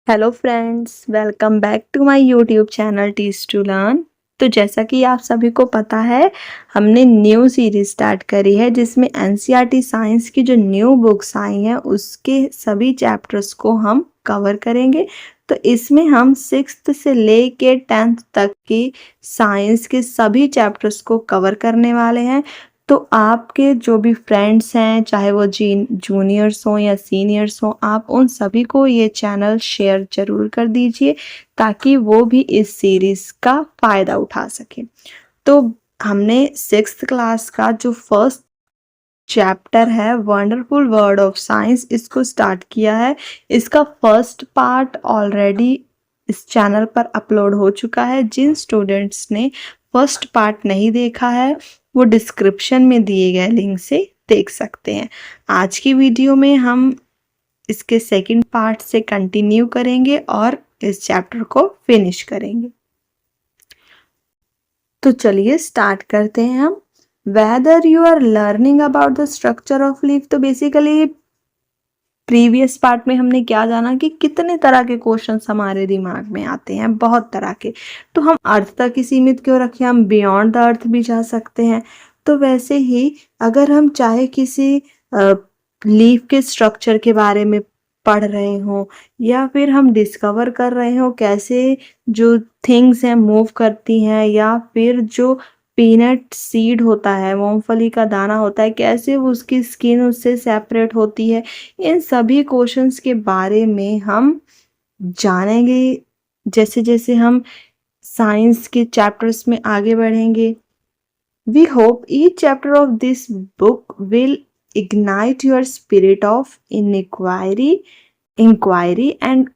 Hello friends, welcome back to my YouTube channel teach to learn. तो जैसा कि आप सभी को पता है, हमने न्यू सीरीज स्टार्ट करी है जिसमें एनसीईआरटी साइंस की जो न्यू बुक्स आई हैं उसके सभी चैप्टर्स को हम कवर करेंगे। तो इसमें हम सिक्स्थ से लेके 10th तक की साइंस के सभी चैप्टर्स को कवर करने वाले हैं। तो आपके जो भी फ्रेंड्स हैं, चाहे वो जूनियर्स हों या सीनियर्स हों, आप उन सभी को ये चैनल शेयर जरूर कर दीजिए ताकि वो भी इस सीरीज का फायदा उठा सकें। तो हमने सिक्स्थ क्लास का जो फर्स्ट चैप्टर है वंडरफुल वर्ल्ड ऑफ साइंस, इसको स्टार्ट किया है। इसका फर्स्ट पार्ट ऑलरेडी इस चैनल पर अपलोड हो चुका है। जिन स्टूडेंट्स ने फर्स्ट पार्ट नहीं देखा है वो डिस्क्रिप्शन में दिए गए लिंक से देख सकते हैं। आज की वीडियो में हम इसके सेकंड पार्ट से कंटिन्यू करेंगे और इस चैप्टर को फिनिश करेंगे। तो चलिए स्टार्ट करते हैं हम। Whether you are learning about the structure of leaf, तो बेसिकली प्रीवियस पार्ट में हमने क्या जाना कि कितने तरह के क्वेश्चंस हमारे दिमाग में आते हैं, बहुत तरह के। तो हम अर्थ तक ही सीमित क्यों रखें, हम बियॉन्ड द अर्थ भी जा सकते हैं। तो वैसे ही अगर हम चाहे किसी लीफ के स्ट्रक्चर के बारे में पढ़ रहे हो या फिर हम डिस्कवर कर रहे हो कैसे जो थिंग्स हैं मूव करती हैं, या फिर जो पीनट सीड होता है, मूंगफली का दाना होता है, कैसे उसकी स्किन उससे सेपरेट होती है, इन सभी क्वेश्चंस के बारे में हम जानेंगे जैसे जैसे हम साइंस के चैप्टर्स में आगे बढ़ेंगे। We hope each chapter of this book will ignite your spirit of inquiry and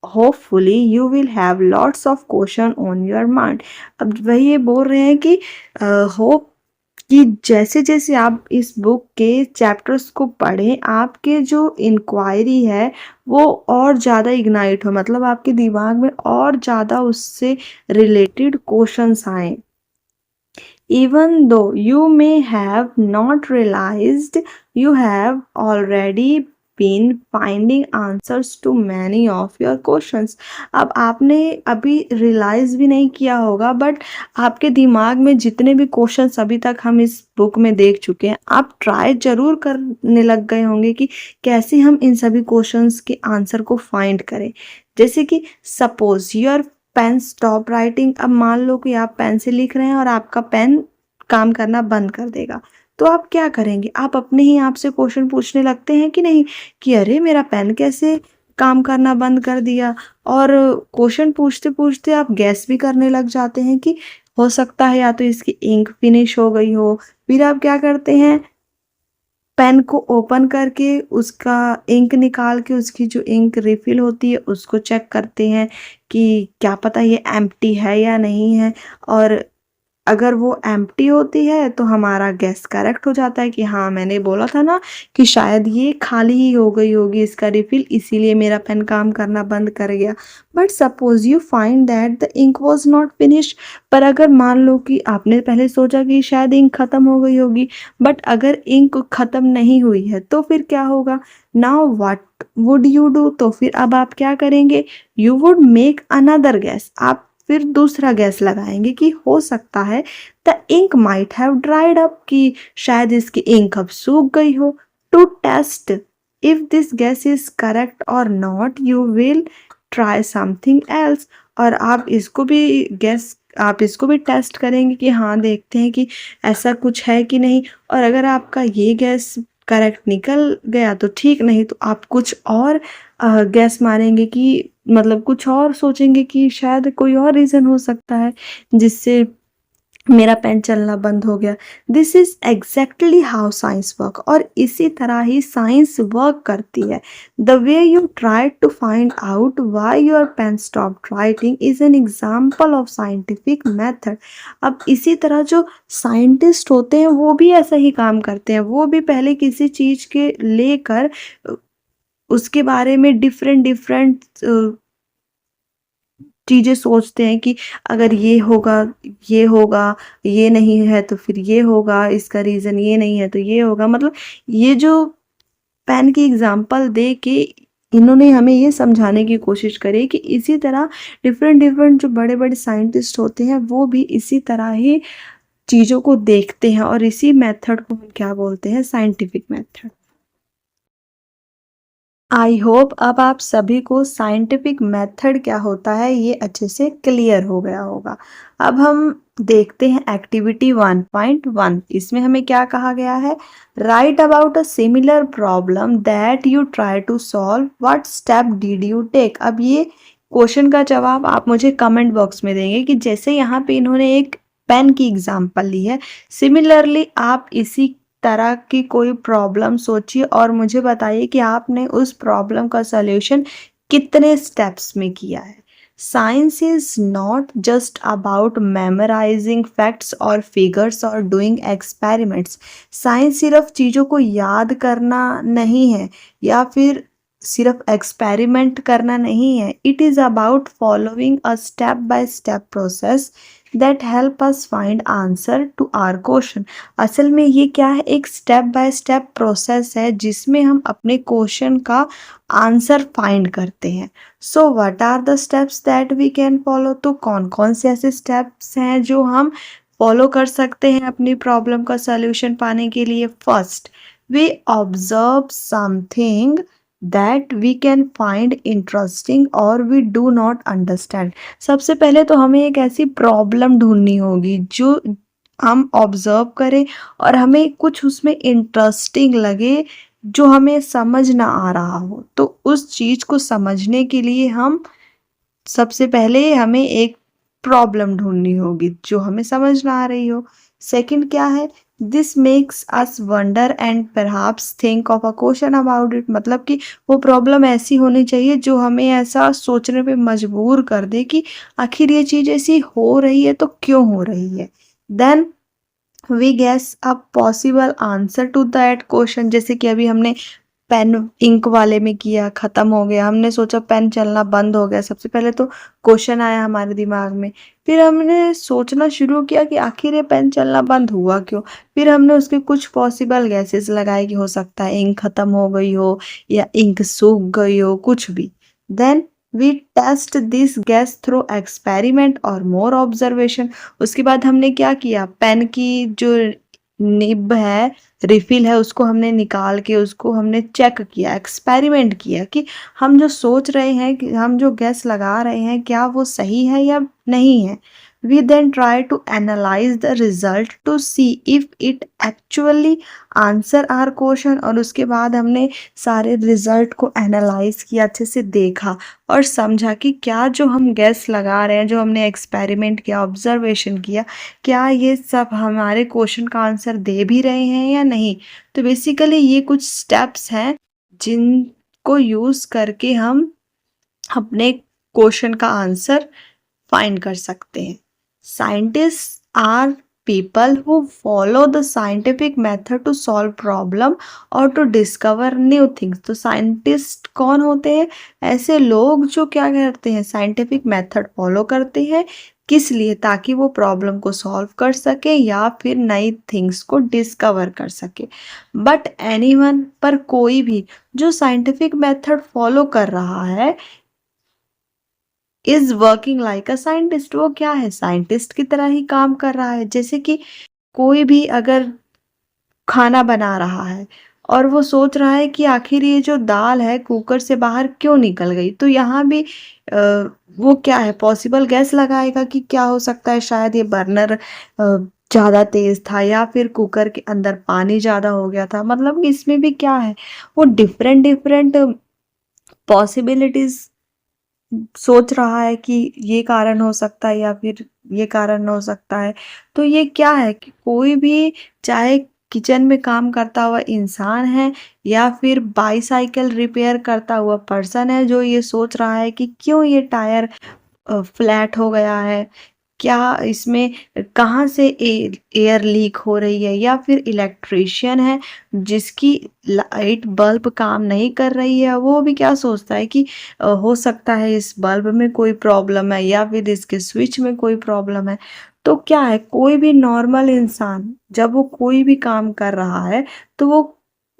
hopefully you will have lots of question on your mind। अब वही ये बोल रहे हैं कि होप कि जैसे जैसे आप इस बुक के चैप्टर्स को पढ़ें, आपके जो इंक्वायरी है वो और ज़्यादा इग्नाइट हो, मतलब आपके दिमाग में और ज़्यादा उससे रिलेटेड क्वेश्चंस आए। Even though you may have not realized, you have already been finding answers to many of your questions। अब आपने अभी रियलाइज भी नहीं किया होगा, बट आपके दिमाग में जितने भी क्वेश्चंस अभी तक हम इस बुक में देख चुके हैं, आप ट्राई जरूर करने लग गए होंगे कि कैसे हम इन सभी क्वेश्चंस के आंसर को फाइंड करें। जैसे कि suppose your pen stop writing, अब मान लो कि आप पेन से लिख रहे हैं और आपका पेन काम करना बंद कर देगा, तो आप क्या करेंगे? आप अपने ही आप से क्वेश्चन पूछने लगते हैं कि नहीं, कि अरे मेरा पेन कैसे काम करना बंद कर दिया। और क्वेश्चन पूछते पूछते आप गैस भी करने लग जाते हैं कि हो सकता है या तो इसकी इंक फिनिश हो गई हो। फिर आप क्या करते हैं, पेन को ओपन करके उसका इंक निकाल के उसकी जो इंक रिफिल होती है उसको चेक करते हैं कि क्या पता ये एम्प्टी है या नहीं है। और अगर वो एम्प्टी होती है तो हमारा गेस करेक्ट हो जाता है कि हाँ, मैंने बोला था ना कि शायद ये खाली ही हो गई होगी इसका रिफिल, इसीलिए मेरा पेन काम करना बंद कर गया। But suppose you find that the ink was not finish, पर अगर मान लो कि आपने पहले सोचा कि शायद इंक खत्म हो गई होगी, बट अगर इंक खत्म नहीं हुई है तो फिर क्या होगा? Now what would you do? तो फिर अब आप क्या करेंगे? You would make another guess, आप फिर दूसरा गैस लगाएंगे कि हो सकता है the ink might have dried up, कि शायद इसकी इंक अब सूख गई हो। To test if this guess is correct और not, you will try something else. और आप इसको भी टेस्ट करेंगे कि हाँ, देखते हैं कि ऐसा कुछ है कि नहीं। और अगर आपका ये गैस करेक्ट निकल गया तो ठीक, नहीं तो आप कुछ और गैस मारेंगे कि मतलब कुछ और सोचेंगे कि शायद कोई और रीज़न हो सकता है जिससे मेरा पेन चलना बंद हो गया। This is exactly how science work, और इसी तरह ही साइंस वर्क करती है। The way you try to find out why your pen stop writing is an example of scientific method. अब इसी तरह जो साइंटिस्ट होते हैं वो भी ऐसा ही काम करते हैं, वो भी पहले किसी चीज़ के लेकर उसके बारे में डिफरेंट डिफरेंट चीज़ें सोचते हैं कि अगर ये होगा, ये होगा, ये नहीं है तो फिर ये होगा, इसका रीज़न ये नहीं है तो ये होगा। मतलब ये जो पेन की एग्जांपल दे के इन्होंने हमें ये समझाने की कोशिश करी कि इसी तरह डिफरेंट डिफरेंट जो बड़े-बड़े साइंटिस्ट होते हैं वो भी इसी तरह ही चीज़ों को देखते हैं और इसी मेथड को हम क्या बोलते हैं, साइंटिफिक मेथड। आई होप अब आप सभी को साइंटिफिक मेथड क्या होता है ये अच्छे से क्लियर हो गया होगा। अब हम देखते हैं एक्टिविटी 1.1। इसमें हमें क्या कहा गया है, write about a similar problem that you try to solve, what step did you take. अब ये क्वेश्चन का जवाब आप मुझे कमेंट बॉक्स में देंगे कि जैसे यहाँ पे इन्होंने एक पेन की एग्जांपल ली है, सिमिलरली आप इसी तरह की कोई प्रॉब्लम सोचिए और मुझे बताइए कि आपने उस प्रॉब्लम का सॉल्यूशन कितने स्टेप्स में किया है। Science is not just about memorising facts और फिगर्स और डूइंग एक्सपेरिमेंट्स। साइंस सिर्फ चीज़ों को याद करना नहीं है या फिर सिर्फ एक्सपेरिमेंट करना नहीं है। It is about following a step by step process that help us find answer to our question. असल में ये क्या है, एक स्टेप बाय स्टेप प्रोसेस है जिसमें हम अपने क्वेश्चन का आंसर फाइंड करते हैं। So what are the steps that we can follow. तो कौन कौन से ऐसे स्टेप्स हैं जो हम फॉलो कर सकते हैं अपनी प्रॉब्लम का सॉल्यूशन पाने के लिए। First, we observe something that we can find interesting और वी डू नॉट अंडरस्टैंड। सबसे पहले तो हमें एक ऐसी प्रॉब्लम ढूंढनी होगी जो हम ऑब्जर्व करें और हमें कुछ उसमें इंटरेस्टिंग लगे, जो हमें समझ ना आ रहा हो। तो उस चीज़ को समझने के लिए हम सबसे पहले हमें एक प्रॉब्लम ढूंढनी होगी जो हमें समझ ना आ रही हो। सेकंड क्या है, this makes us wonder and perhaps think of a question about it. मतलब कि वो प्रॉब्लम ऐसी होनी चाहिए जो हमें ऐसा सोचने पे मजबूर कर दे कि आखिर ये चीज़ ऐसी हो रही है तो क्यों हो रही है। Then we guess a possible answer to that question. जैसे कि अभी हमने पेन इंक वाले में किया, खत्म हो गया, हमने सोचा पेन चलना बंद हो गया। सबसे पहले तो क्वेश्चन आया हमारे दिमाग में, फिर हमने सोचना शुरू किया कि आखिर ये पेन चलना बंद हुआ क्यों। फिर हमने उसके कुछ पॉसिबल गैसेस लगाए कि हो सकता है इंक खत्म हो गई हो या इंक सूख गई हो, कुछ भी। Then we test this guess through experiment और मोर ऑब्जर्वेशन। उसके बाद हमने क्या किया, पेन की जो निब है, रिफिल है, उसको हमने निकाल के उसको हमने चेक किया, एक्सपेरिमेंट किया कि हम जो सोच रहे हैं, कि हम जो गैस लगा रहे हैं क्या वो सही है या नहीं है। We then try to analyse the result to see if it actually answer our question. और उसके बाद हमने सारे रिजल्ट को एनालाइज किया, अच्छे से देखा और समझा कि क्या जो हम गैस लगा रहे हैं, जो हमने एक्सपेरिमेंट किया, ऑब्जर्वेशन किया, क्या ये सब हमारे क्वेश्चन का आंसर दे भी रहे हैं या नहीं। तो बेसिकली ये कुछ स्टेप्स हैं जिनको यूज़ करके हम अपने क्वेश्चन का आंसर फाइंड कर सकते हैं। Scientist are people who follow the scientific method to solve problem और to discover new things। तो साइंटिस्ट कौन होते हैं, ऐसे लोग जो क्या करते हैं, साइंटिफिक मेथड फॉलो करते हैं। किस लिए, ताकि वो प्रॉब्लम को सॉल्व कर सके या फिर नई थिंग्स को डिस्कवर कर सके। बट एनीवन, पर कोई भी जो साइंटिफिक मेथड फॉलो कर रहा है is working like a scientist. वो क्या है, साइंटिस्ट की तरह ही काम कर रहा है। जैसे कि कोई भी अगर खाना बना रहा है और वो सोच रहा है कि आखिर ये जो दाल है कुकर से बाहर क्यों निकल गई, तो यहाँ भी अ, वो क्या है, पॉसिबल गैस लगाएगा कि क्या हो सकता है, शायद ये बर्नर ज़्यादा तेज था या फिर कुकर के अंदर पानी ज़्यादा हो गया था। मतलब कि इसमें भी क्या है, वो डिफरेंट डिफरेंट पॉसिबिलिटीज सोच रहा है कि ये कारण हो सकता है या फिर ये कारण हो सकता है। तो ये क्या है कि कोई भी, चाहे किचन में काम करता हुआ इंसान है या फिर बाईसाइकिल रिपेयर करता हुआ पर्सन है, जो ये सोच रहा है कि क्यों ये टायर फ्लैट हो गया है, क्या इसमें कहाँ से एयर लीक हो रही है, या फिर इलेक्ट्रिशियन है जिसकी लाइट बल्ब काम नहीं कर रही है, वो भी क्या सोचता है कि हो सकता है इस बल्ब में कोई प्रॉब्लम है या फिर इसके स्विच में कोई प्रॉब्लम है। तो क्या है, कोई भी नॉर्मल इंसान जब वो कोई भी काम कर रहा है तो वो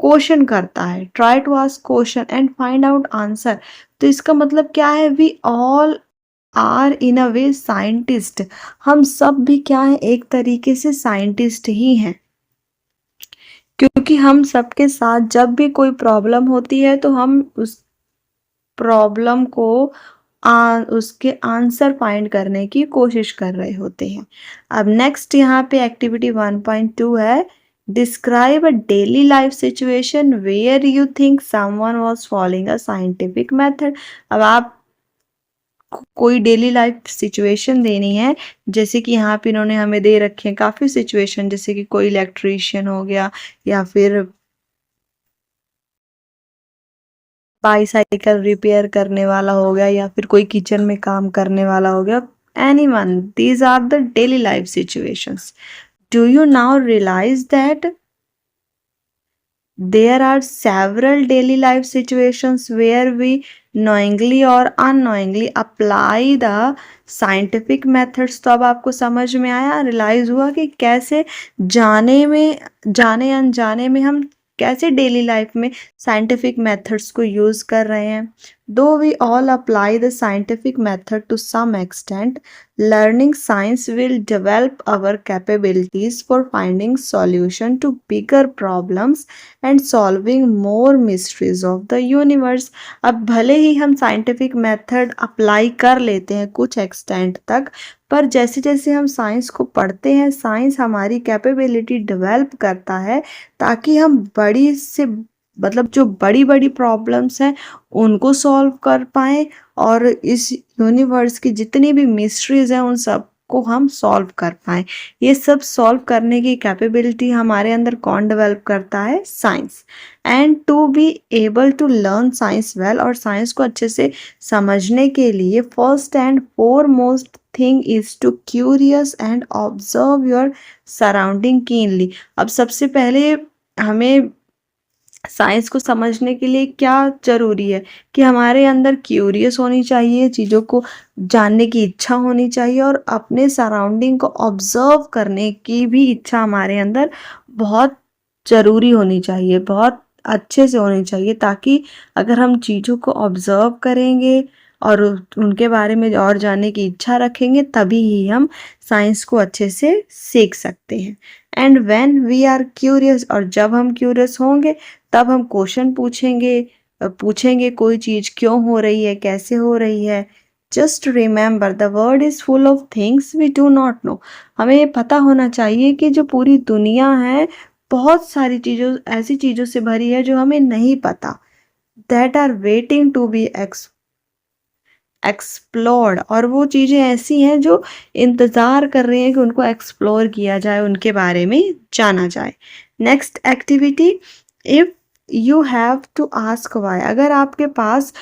क्वेश्चन करता है, try to ask question and find out answer. तो इसका मतलब क्या है, we all are in a way scientist. हम सब भी क्या है, एक तरीके से साइंटिस्ट ही हैं, क्योंकि हम सबके साथ जब भी कोई प्रॉब्लम होती है तो हम उस प्रॉब्लम को उसके आंसर फाइंड करने की कोशिश कर रहे होते हैं। अब नेक्स्ट यहाँ पे एक्टिविटी 1.2 है, describe a daily life situation where you think someone was following a scientific method. अब आप कोई डेली लाइफ सिचुएशन देनी है, जैसे कि यहाँ पे इन्होंने हमें दे रखे हैं काफ़ी सिचुएशन, जैसे कि कोई इलेक्ट्रीशियन हो गया, या फिर बाईसाइकिल रिपेयर करने वाला हो गया, या फिर कोई किचन में काम करने वाला हो गया। Anyone, these are the daily life situations. Do you now realise that there are several daily life situations where we knowingly or unknowingly apply the scientific methods। तो अब आपको समझ में आया, रियलाइज हुआ कि कैसे जाने अनजाने में हम कैसे डेली लाइफ में साइंटिफिक मेथड्स को यूज कर रहे हैं। Though we all apply the scientific method to some extent, learning science will develop our capabilities for finding solution to bigger problems and solving more mysteries of the universe। अब भले ही हम scientific method apply कर लेते हैं कुछ extent तक, पर जैसे जैसे हम साइंस को पढ़ते हैं, साइंस हमारी कैपेबिलिटी डेवलप करता है ताकि हम बड़ी से मतलब जो बड़ी बड़ी प्रॉब्लम्स हैं उनको सॉल्व कर पाएँ, और इस यूनिवर्स की जितनी भी मिस्ट्रीज हैं उन सब को हम सॉल्व कर पाएँ। ये सब सॉल्व करने की कैपेबिलिटी हमारे अंदर कौन डेवलप करता है, science. And to be able to learn science well, और साइंस को अच्छे से समझने के लिए first and foremost thing is to curious and observe your surrounding keenly. अब सबसे पहले हमें साइंस को समझने के लिए क्या ज़रूरी है कि हमारे अंदर क्यूरियस होनी चाहिए, चीज़ों को जानने की इच्छा होनी चाहिए, और अपने सराउंडिंग को ऑब्ज़र्व करने की भी इच्छा हमारे अंदर बहुत ज़रूरी होनी चाहिए, बहुत अच्छे से होनी चाहिए, ताकि अगर हम चीज़ों को ऑब्ज़र्व करेंगे और उनके बारे में और जानने की इच्छा रखेंगे, तभी ही हम साइंस को अच्छे से सीख सकते हैं। And when we are curious, और जब हम क्यूरियस होंगे तब हम क्वेश्चन पूछेंगे कोई चीज़ क्यों हो रही है, कैसे हो रही है। Just remember the world is full of things we do not know. हमें ये पता होना चाहिए कि जो पूरी दुनिया है बहुत सारी चीज़ों ऐसी चीज़ों से भरी है जो हमें नहीं पता, that are waiting to be explored. और वो चीज़ें ऐसी हैं जो इंतज़ार कर रही हैं कि उनको एक्सप्लोर किया जाए, उनके बारे में जाना जाए। Next activity, if you have to ask why. अगर आपके पास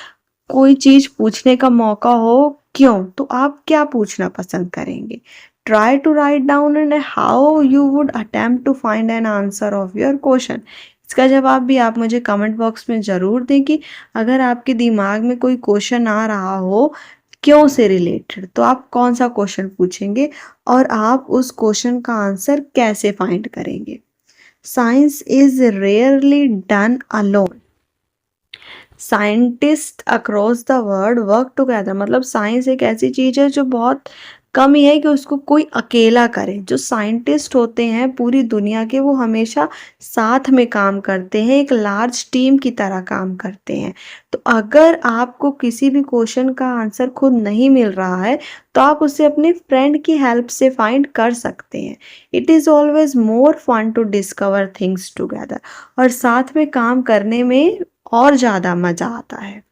कोई चीज़ पूछने का मौका हो क्यों, तो आप क्या पूछना पसंद करेंगे। Try to write down and how you would attempt to find an answer of your question. इसका जवाब भी आप मुझे कमेंट बॉक्स में ज़रूर दें कि अगर आपके दिमाग में कोई क्वेश्चन आ रहा हो क्यों से रिलेटेड, तो आप कौन सा क्वेश्चन पूछेंगे और आप उस क्वेश्चन का आंसर कैसे फाइंड करेंगे। Science is rarely done alone, scientist across the world work together. मतलब साइंस एक ऐसी चीज़ है जो बहुत कम ही है कि उसको कोई अकेला करे। जो साइंटिस्ट होते हैं पूरी दुनिया के, वो हमेशा साथ में काम करते हैं, एक लार्ज टीम की तरह काम करते हैं। तो अगर आपको किसी भी क्वेश्चन का आंसर खुद नहीं मिल रहा है तो आप उसे अपने फ्रेंड की हेल्प से फाइंड कर सकते हैं। It is always more fun to discover things together, और साथ में काम करने में और ज़्यादा मज़ा आता है।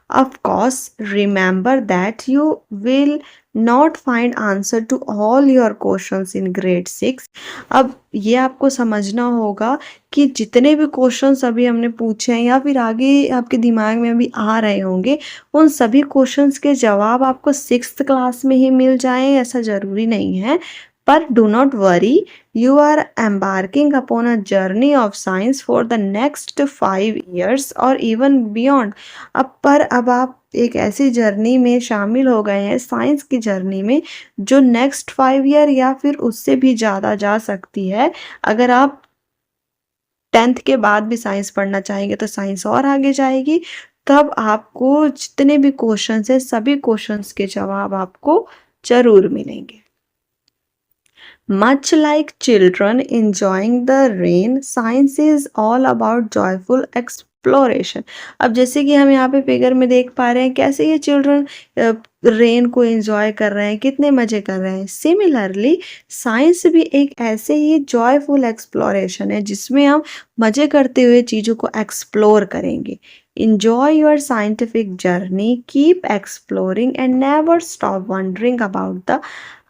Of course, remember that you will not find answer to all your questions in grade 6। अब ये आपको समझना होगा कि जितने भी क्वेश्चंस अभी हमने पूछे हैं या फिर आगे आपके दिमाग में अभी आ रहे होंगे, उन सभी क्वेश्चंस के जवाब आपको 6th क्लास में ही मिल जाएं, ऐसा ज़रूरी नहीं है। पर do not worry, you are embarking upon a journey of science for the next 5 years or even beyond। अब आप एक ऐसी जर्नी में शामिल हो गए हैं, साइंस की जर्नी में, जो नेक्स्ट 5 ईयर या फिर उससे भी ज़्यादा जा सकती है। अगर आप 10th के बाद भी साइंस पढ़ना चाहेंगे तो साइंस और आगे जाएगी। तब आपको जितने भी क्वेश्चंस है सभी क्वेश्चंस के जवाब आपको जरूर मिलेंगे। Much like children enjoying the rain, science is all about joyful exploration. अब जैसे कि हम यहाँ पे फिगर में देख पा रहे हैं कैसे ये चिल्ड्रन रेन को एंजॉय कर रहे हैं, कितने मजे कर रहे हैं। सिमिलरली साइंस भी एक ऐसे ही जॉयफुल एक्सप्लोरेशन है जिसमें हम मजे करते हुए चीज़ों को एक्सप्लोर करेंगे। Enjoy your scientific journey, keep exploring and never stop wondering about the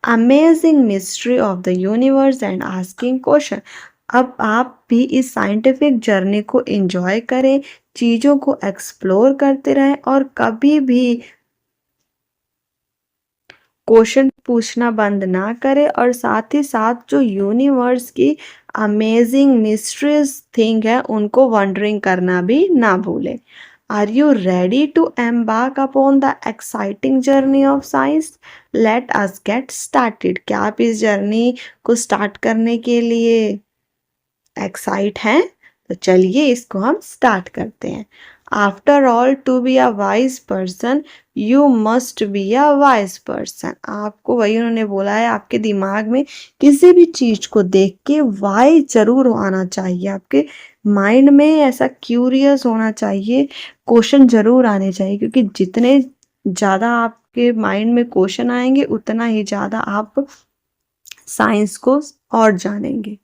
amazing mystery of the universe and asking question. अब आप भी इस साइंटिफिक जर्नी को एंजॉय करें, चीज़ों को एक्सप्लोर करते रहें और कभी भी क्वेश्चन पूछना बंद ना करें और साथ ही साथ जो यूनिवर्स की अमेजिंग मिस्ट्रीज थिंग है उनको वंडरिंग करना भी ना भूलें। Are you ready to embark upon the exciting journey of science? Let us get started. क्या आप इस जर्नी को स्टार्ट करने के लिए एक्साइट हैं? तो चलिए इसको हम स्टार्ट करते हैं। After all to be a wise person you must be a wise person. आपको वही उन्होंने बोला है, आपके दिमाग में किसी भी चीज को देख के वाई जरूर आना चाहिए, आपके माइंड में ऐसा क्यूरियस होना चाहिए, क्वेश्चन जरूर आने चाहिए, क्योंकि जितने ज़्यादा आपके माइंड में क्वेश्चन आएंगे उतना ही ज़्यादा आप साइंस को और जानेंगे।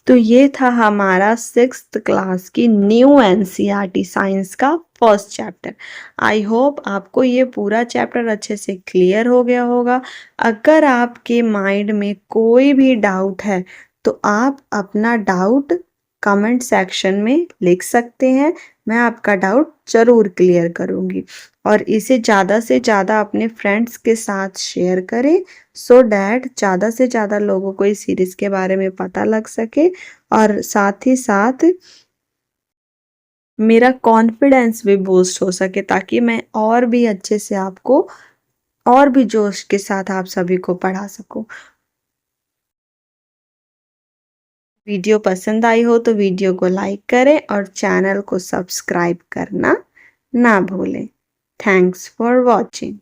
तो ये था हमारा 6th क्लास की न्यू एनसीईआरटी साइंस का फर्स्ट चैप्टर। आई होप आपको ये पूरा चैप्टर अच्छे से क्लियर हो गया होगा। अगर आपके माइंड में कोई भी डाउट है तो आप अपना डाउट कमेंट सेक्शन में लिख सकते हैं, मैं आपका डाउट जरूर क्लियर करूँगी। और इसे ज़्यादा से ज़्यादा अपने फ्रेंड्स के साथ शेयर करें सो डैट ज़्यादा से ज़्यादा लोगों को इस सीरीज़ के बारे में पता लग सके और साथ ही साथ मेरा कॉन्फिडेंस भी बूस्ट हो सके, ताकि मैं और भी अच्छे से आपको और भी जोश के साथ आप सभी को पढ़ा सकूं। वीडियो पसंद आई हो तो वीडियो को लाइक करें और चैनल को सब्सक्राइब करना ना भूलें। Thanks for watching.